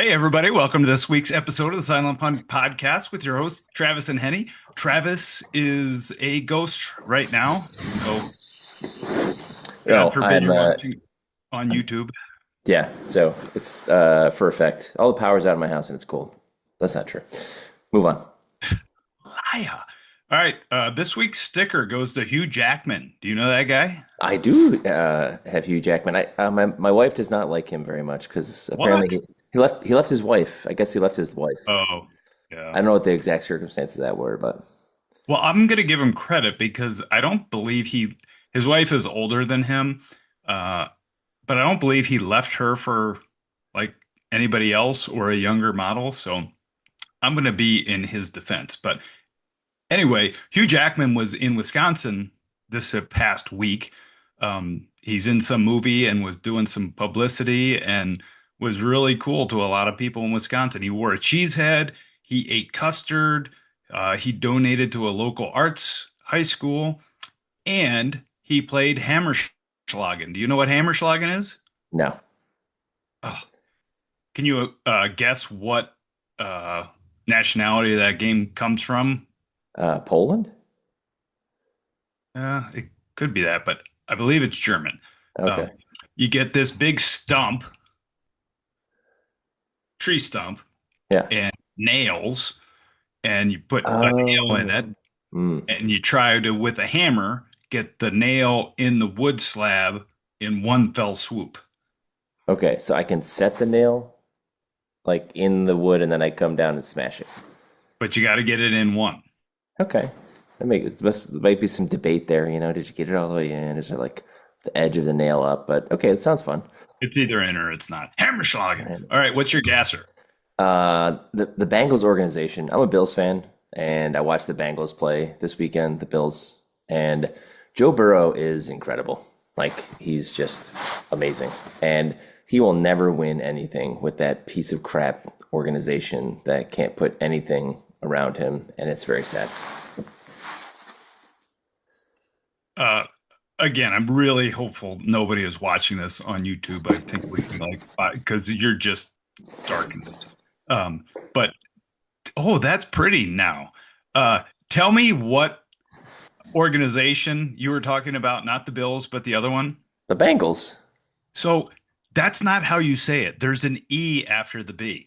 Hey, everybody. Welcome to this week's episode of the Silent Punt podcast with your host, Travis and Henny. Travis is a ghost right now. So, God No, forbid you're watching on YouTube. yeah, so it's for effect. All the power's out of my house and it's cold. That's not true. Move on. Liar. All right. This week's sticker goes to Hugh Jackman. Do you know that guy? I do have Hugh Jackman. My wife does not like him very much because What? apparently he left his wife. I guess he left his wife. Oh, yeah. I don't know what the exact circumstances of that were, but Well, I'm going to give him credit because I don't believe his wife is older than him. Uh, but I don't believe he left her for like anybody else or a younger model. So I'm going to be in his defense. But anyway, Hugh Jackman was in Wisconsin this past week. He's in some movie and was doing some publicity and was really cool to a lot of people in Wisconsin. He wore a cheese head. He ate custard. He donated to a local arts high school, and he played Hammerschlagen. Do you know what Hammerschlagen is? no. Oh, can you guess what uh, nationality that game comes from? Poland? It could be that, but I believe it's German. Um, Okay. you get this big stump, tree stump, Yeah. and nails, and you put a nail in it, Oh. Mm. and you try to, with a hammer, get the nail in the wood slab in one fell swoop. Okay, so I can set the nail like in the wood and then I come down and smash it. But you got to get it in one. Okay. There might be some debate there, you know. Did you get it all the way in? Is there like the edge of the nail up? But okay, it sounds fun. It's either in or it's not. Hammerschlagen. All right, what's your gasser? The Bengals organization. I'm a Bills fan, and I watched the Bengals play this weekend, the Bills, and Joe Burrow is incredible. Like he's just amazing, and he will never win anything with that piece of crap organization that can't put anything around him, and it's very sad. Uh, Again, I'm really hopeful nobody is watching this on YouTube. I think we can because you're just darkened. Um, but oh, that's pretty now. Tell me what organization you were talking about, not the Bills, but the other one. The Bengals. So that's not how you say it. There's an E after the B.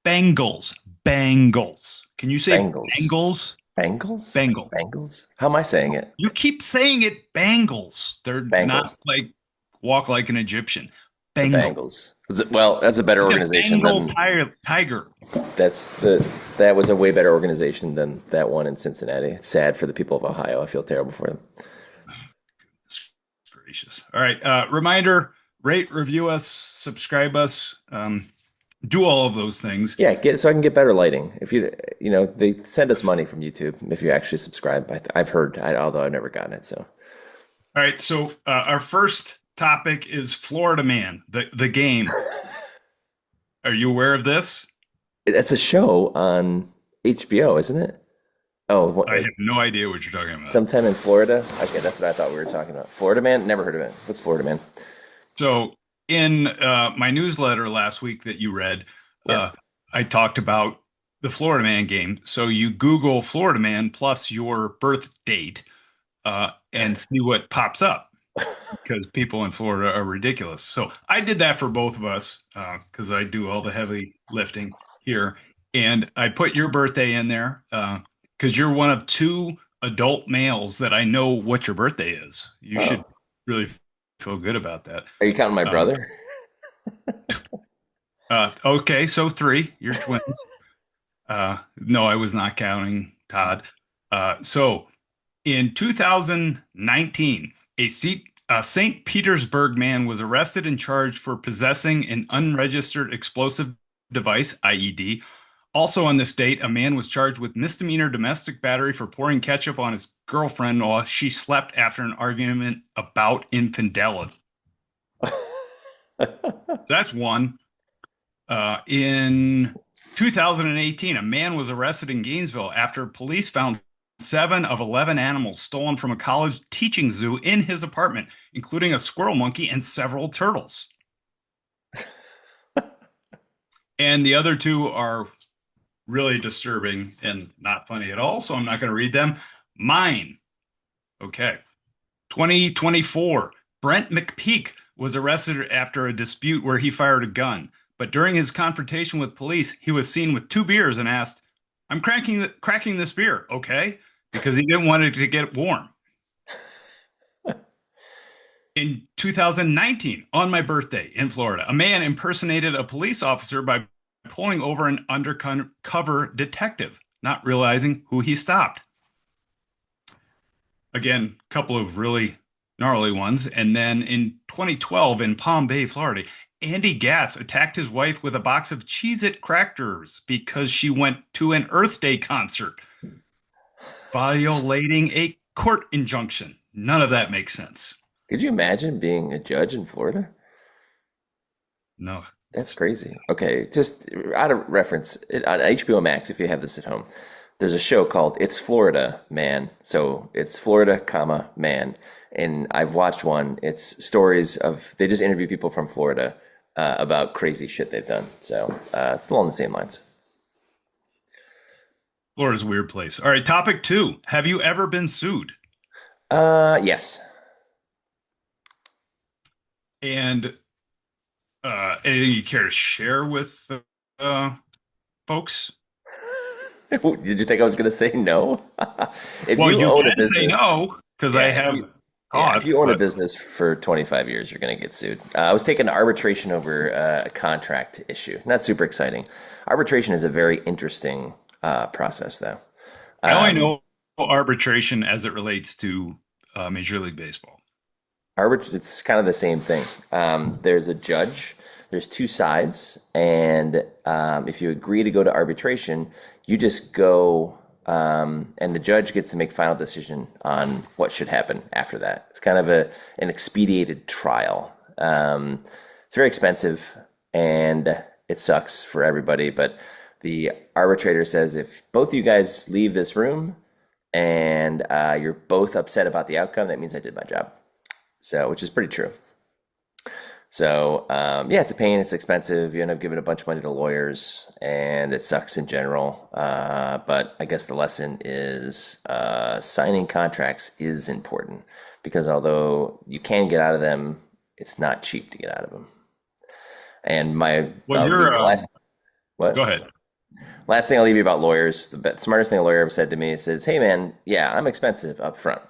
Bengals. Bengals. Can you say Bengals. Bengals? Bengals? Bengals. Bengals? How am I saying it? You keep saying it Bengals. They're not Bengals. like walk like an Egyptian. The Bengals. Bengals. Well, that's a better Like a organization Bengal than tiger. that's the that was a way better organization than that one in Cincinnati. It's sad for the people of Ohio. I feel terrible for them. Gracious. All right. Reminder, rate, review us, subscribe us, do all of those things. Yeah, get so I can get better lighting. If they send us money from YouTube if you actually subscribe. I've heard, although I've never gotten it. So All right. So our first topic is Florida Man, the game. Are you aware of this? it's a show on HBO, isn't it? Oh, I have no idea what you're talking about. sometime in Florida. Okay, that's what I thought we were talking about. Florida Man? Never heard of it. What's Florida Man? So in my newsletter last week that you read, Yeah. I talked about the Florida Man game. So you Google Florida Man plus your birth date and see what pops up because people in Florida are ridiculous. So I did that for both of us because I do all the heavy lifting here. And I put your birthday in there because you're one of two adult males that I know what your birthday is. You should Oh, really feel good about that. are you counting my Um, brother? okay, so three, you're twins. No, I was not counting Todd. So in 2019, a St. Petersburg man was arrested and charged for possessing an unregistered explosive device, IED. Also on this date, a man was charged with misdemeanor domestic battery for pouring ketchup on his girlfriend while she slept after an argument about infidelity. So that's one. In 2018, a man was arrested in Gainesville after police found 7 of 11 animals stolen from a college teaching zoo in his apartment, including a squirrel monkey and several turtles. And the other two are really disturbing and not funny at all, so I'm not going to read them. Mine. Okay. 2024. Brent McPeak was arrested after a dispute where he fired a gun. But during his confrontation with police, he was seen with two beers and asked, I'm cracking this beer, okay? Because he didn't want it to get warm. In 2019, on my birthday in Florida, a man impersonated a police officer by pulling over an undercover detective, not realizing who he stopped. Again, a couple of really gnarly ones. And then in 2012 in Palm Bay, Florida, Andy Gatz attacked his wife with a box of Cheez-It crackers because she went to an Earth Day concert, violating a court injunction. None of that makes sense. Could you imagine being a judge in Florida? No, That's it's crazy. Okay, just out of reference, on HBO Max, if you have this at home, there's a show called It's Florida, Man. So it's Florida, comma, man. And I've watched one. It's stories of, they just interview people from Florida about crazy shit they've done. So it's along the same lines. Florida's a weird place. All right, topic two. Have you ever been sued? Yes. And anything you care to share with uh, folks? Did you think I was going to say no? If Well, you you own a can say business, no because I yeah, have if thoughts, you own a but business for 25 years, you're going to get sued. I was taking arbitration over a contract issue. Not super exciting. Arbitration is a very interesting process, though. I only Um, know arbitration as it relates to Major League Baseball. it's kind of the same thing. There's a judge, there's two sides, and if you agree to go to arbitration, you just go, and the judge gets to make final decision on what should happen after that. It's kind of an expedited trial. It's very expensive, and it sucks for everybody, but the arbitrator says if both of you guys leave this room and you're both upset about the outcome, that means I did my job. So, which is pretty true. So, yeah, it's a pain. It's expensive. You end up giving a bunch of money to lawyers, and it sucks in general. But I guess the lesson is signing contracts is important because although you can get out of them, it's not cheap to get out of them. And Well, I'll leave you're you last. go What? ahead. Last thing I'll leave you about lawyers. Smartest thing a lawyer ever said to me says, "Hey, man, yeah, I'm expensive up front.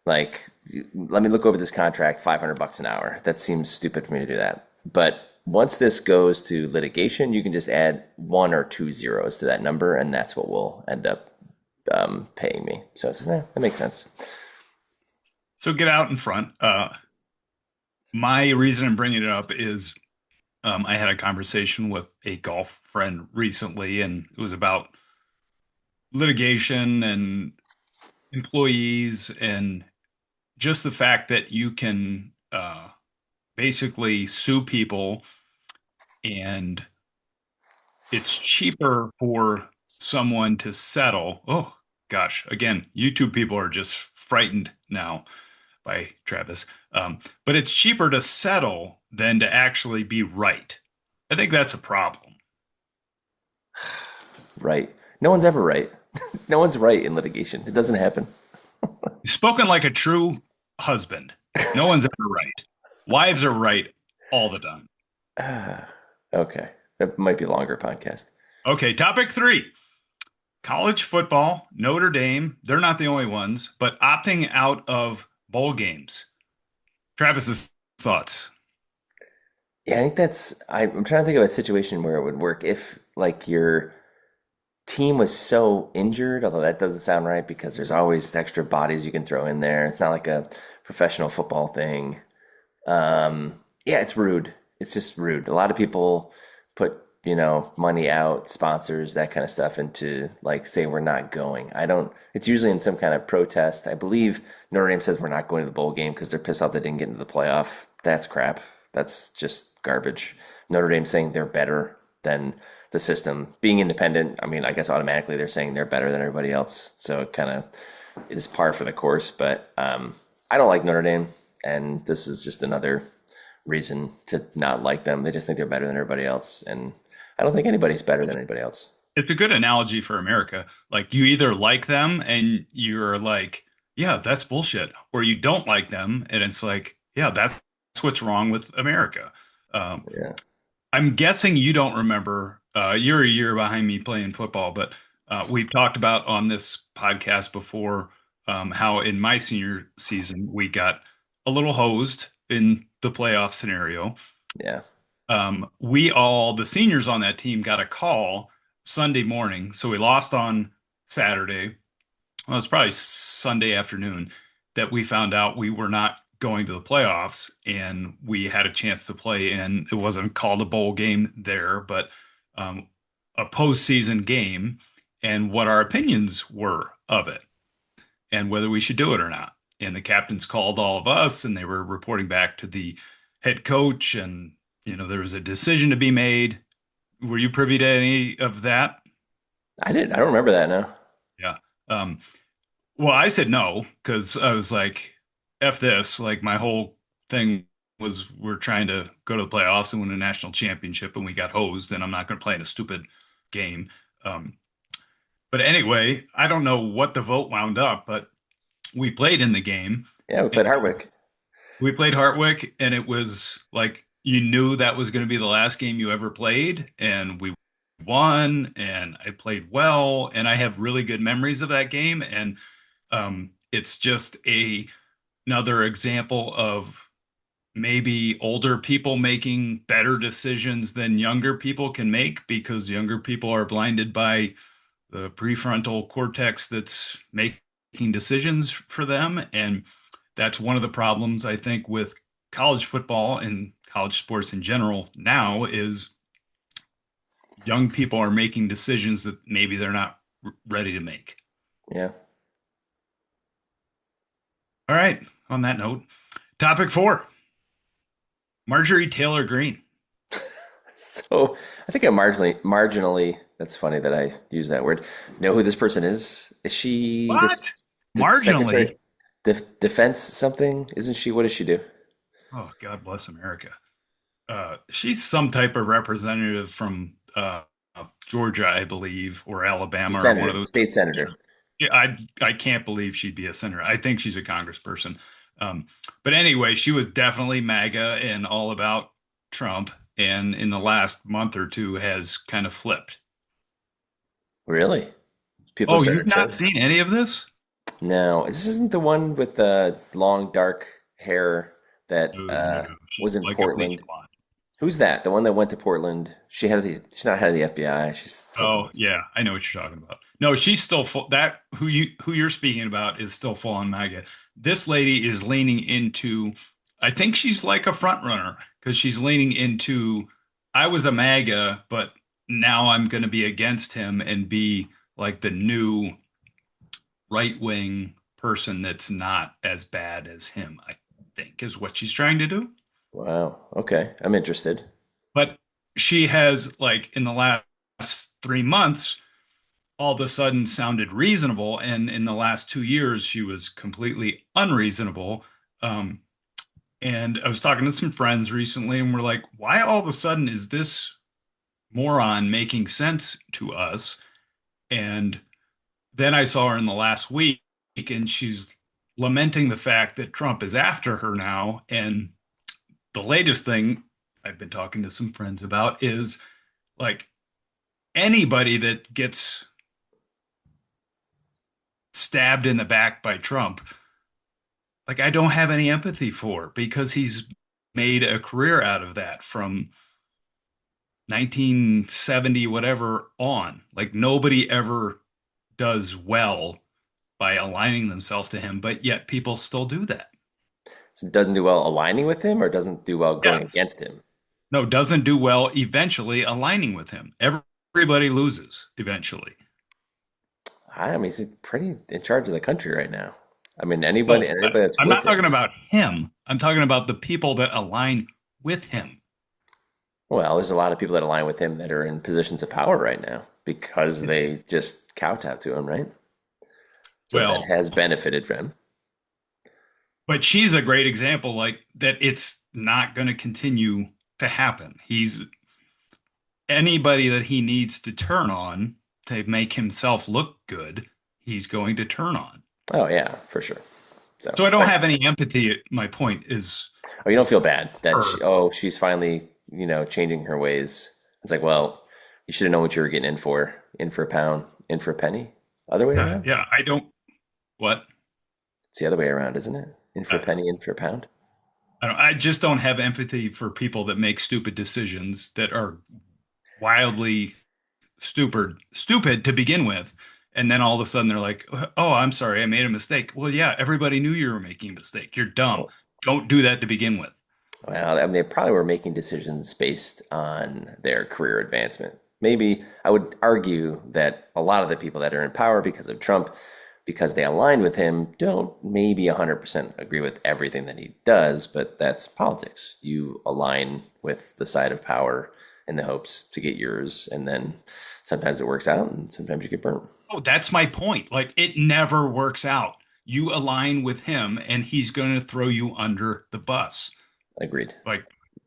Like, let me look over this contract, $500 an hour. That seems stupid for me to do that. But once this goes to litigation, you can just add one or two zeros to that number, and that's what will end up paying me." So I said, that makes sense. So get out in front. My reason I'm bringing it up is I had a conversation with a golf friend recently, and it was about litigation and employees and just the fact that you can basically sue people and it's cheaper for someone to settle. Oh gosh, again, YouTube people are just frightened now by Travis. But it's cheaper to settle than to actually be right. I think that's a problem. Right. No one's ever right. No one's right in litigation. It doesn't happen. You've spoken like a true husband. No one's ever right. Wives are right all the time. Okay. That might be a longer podcast. Okay, topic three. College football, Notre Dame, they're not the only ones, but opting out of bowl games. Travis's thoughts. Yeah, I think I'm trying to think of a situation where it would work if like your team was so injured, although that doesn't sound right because there's always extra bodies you can throw in there. It's not like a professional football thing. Yeah, it's rude. It's just rude. A lot of people put, money out, sponsors, that kind of stuff into like say we're not going. I don't, it's usually in some kind of protest. I believe Notre Dame says we're not going to the bowl game because they're pissed off they didn't get into the playoff. That's crap. That's just garbage. Notre Dame saying they're better than the system. Being independent, I mean, I guess automatically they're saying they're better than everybody else. So it kind of is par for the course. But I don't like Notre Dame, and this is just another reason to not like them. They just think they're better than everybody else, and I don't think anybody's better than anybody else. It's a good analogy for America. Like you either like them and you're like, yeah, that's bullshit, or you don't like them and it's like, yeah, that's what's wrong with America. Um, Yeah. I'm guessing you don't remember. You're a year behind me playing football, but we've talked about on this podcast before how in my senior season we got a little hosed in the playoff scenario. Yeah. We all, the seniors on that team, got a call Sunday morning. So we lost on Saturday. Well, it was probably Sunday afternoon that we found out we were not going to the playoffs and we had a chance to play in. It wasn't called a bowl game there, but um, a postseason game and what our opinions were of it and whether we should do it or not. And the captains called all of us and they were reporting back to the head coach and there was a decision to be made. Were you privy to any of that? I don't remember that now. Yeah. Um, well, I said no because I was like, F this. Like my whole thing was we're trying to go to the playoffs and win a national championship and we got hosed and I'm not going to play in a stupid game. Um, but anyway, I don't know what the vote wound up, but we played in the game. Yeah, we played Hardwick. We played Hartwick, and it was like you knew that was going to be the last game you ever played, and we won, and I played well, and I have really good memories of that game, and it's just another example of maybe older people making better decisions than younger people can make because younger people are blinded by the prefrontal cortex that's making decisions for them. And that's one of the problems I think with college football and college sports in general now is young people are making decisions that maybe they're not ready to make. Yeah. All right. On that note, topic four, Marjorie Taylor Greene. So I think I marginally, that's funny that I use that word, know who this person is. Is she What? the Secretary Marginally? Defense something? Isn't she? What does she do? Oh, God bless America. She's some type of representative from Georgia, I believe, or Alabama, or one of Senator, those. state senator. Yeah, I can't believe she'd be a senator. I think she's a congressperson. Um, but anyway, she was definitely MAGA and all about Trump, and in the last month or two has kind of flipped. Really? People are Oh, starting you've to not change? seen any of this? No, this isn't the one with the long dark hair that No, no, no. was She's in like a bleach Portland. blonde. Who's that? The one that went to Portland. She's not head of the FBI. She's something Oh, else. yeah, I know what you're talking about. No, she's still full. That who you're speaking about is still full on MAGA. This lady is leaning into. I think she's like a front runner because she's leaning into. I was a MAGA, but now I'm going to be against him and be like the new right wing person that's not as bad as him. I think is what she's trying to do. Wow. Okay. I'm interested. But she has like in the last 3 months all of a sudden sounded reasonable. And in the last 2 years, she was completely unreasonable. Um, and I was talking to some friends recently, and we're like, why all of a sudden is this moron making sense to us? And then I saw her in the last week, and she's lamenting the fact that Trump is after her now. And the latest thing I've been talking to some friends about is like anybody that gets stabbed in the back by Trump, like I don't have any empathy for because he's made a career out of that from 1970 whatever on. Like nobody ever does well by aligning themselves to him, but yet people still do that. So it doesn't do well aligning with him or doesn't do well going Yes. against him? No, doesn't do well eventually aligning with him. Everybody loses eventually. I mean, he's pretty in charge of the country right now. I mean, Oh, anybody that's I'm with not him. talking about him. I'm talking about the people that align with him. Well, there's a lot of people that align with him that are in positions of power right now because they just kowtow to him, right? So that Well, has benefited him. but she's a great example, like that it's not going to continue to happen. He's anybody that he needs to turn on to make himself look good, he's going to turn on. Oh yeah, for sure. So, So I don't have any empathy. My point is oh, you don't feel bad that her. she's finally, changing her ways. It's like, well, you should have known what you were getting in for. In for a pound, in for a penny. Other way Yeah, around? yeah, I don't what It's the other way around, isn't it? In for a I, penny, in for a pound. I just don't have empathy for people that make stupid decisions that are wildly stupid to begin with. And then all of a sudden they're like, "Oh, I'm sorry, I made a mistake." Well, yeah, everybody knew you were making a mistake. You're dumb. Don't do that to begin with. Well, I mean, they probably were making decisions based on their career advancement. Maybe I would argue that a lot of the people that are in power because of Trump, because they align with him, don't maybe 100% agree with everything that he does, but that's politics. You align with the side of power in the hopes to get yours, and then sometimes it works out and sometimes you get burnt. Oh, that's my point. Like it never works out. You align with him and he's going to throw you under the bus. Agreed. Like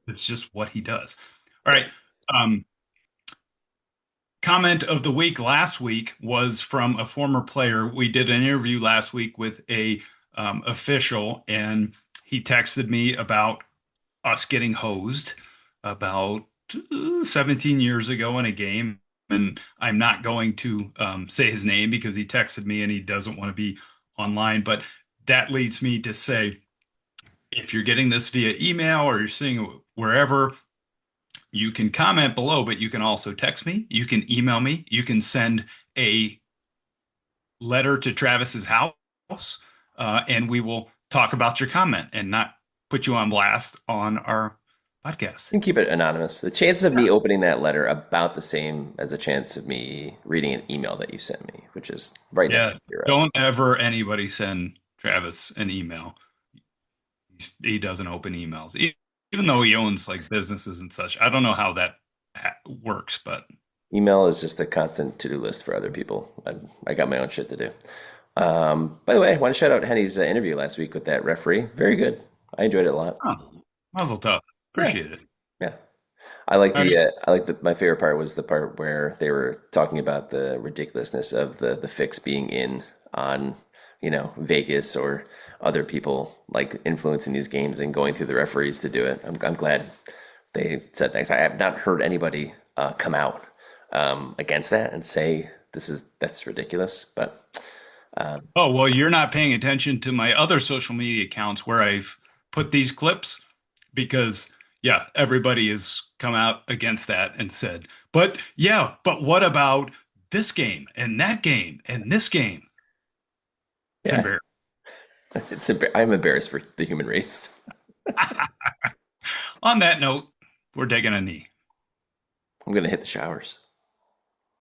it's just what he does. All Yeah. right. Um, Comment of the week last week was from a former player. We did an interview last week with a official, and he texted me about us getting hosed about 17 years ago in a game. And I'm not going to say his name because he texted me and he doesn't want to be online. But that leads me to say, if you're getting this via email or you're seeing it wherever, you can comment below, but you can also text me. You can email me. You can send a letter to Travis's house, and we will talk about your comment and not put you on blast on our podcast. You can keep it anonymous. The chances of me opening that letter about the same as the chance of me reading an email that you sent me, which is right next Yeah, to zero. don't ever anybody send Travis an email. He doesn't open emails, even though he owns like businesses and such. I don't know how that works, but Email is just a constant to-do list for other people. I got my own shit to do. By the way, I want to shout out Henny's interview last week with that referee. Very good. I enjoyed it a lot. huh, Mazel tov. Yeah, Appreciate it. yeah. I like All right. my favorite part was the part where they were talking about the ridiculousness of the fix being in on, Vegas or other people like influencing these games and going through the referees to do it. I'm glad they said that. I have not heard anybody come out against that and say that's ridiculous. But Oh, well, you're not paying attention to my other social media accounts where I've put these clips because, yeah, everybody has come out against that and said, but yeah, but what about this game and that game and this game? It's yeah, embarrassing. I'm embarrassed for the human race. On that note, we're taking a knee. I'm gonna hit the showers.